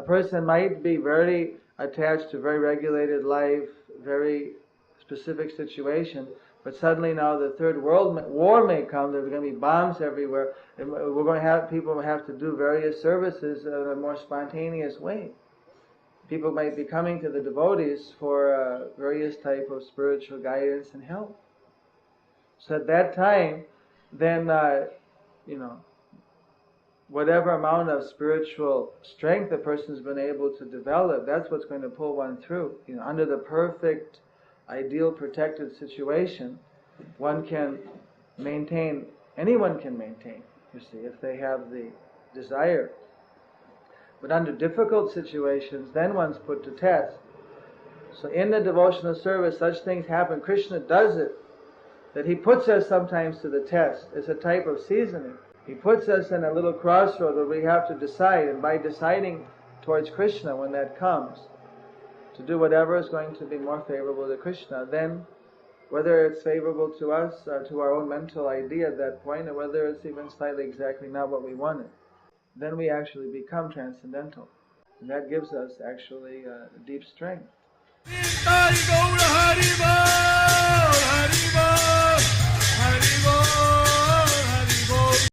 person might be very attached to very regulated life, very specific situation, but suddenly now the third world war may come. There's going to be bombs everywhere, and we're going to have people have to do various services in a more spontaneous way. People might be coming to the devotees for various type of spiritual guidance and help. So at that time, then whatever amount of spiritual strength a person's been able to develop, that's what's going to pull one through. Under the perfect, ideal, protected situation, one can maintain, anyone can maintain, you see, if they have the desire. But under difficult situations, then one's put to test. So in the devotional service, such things happen. Krishna does it, that he puts us sometimes to the test. It's a type of seasoning. He puts us in a little crossroad where we have to decide, and by deciding towards Krishna when that comes, to do whatever is going to be more favorable to Krishna, then whether it's favorable to us or to our own mental idea at that point, or whether it's even slightly exactly not what we wanted, then we actually become transcendental. And that gives us actually deep strength.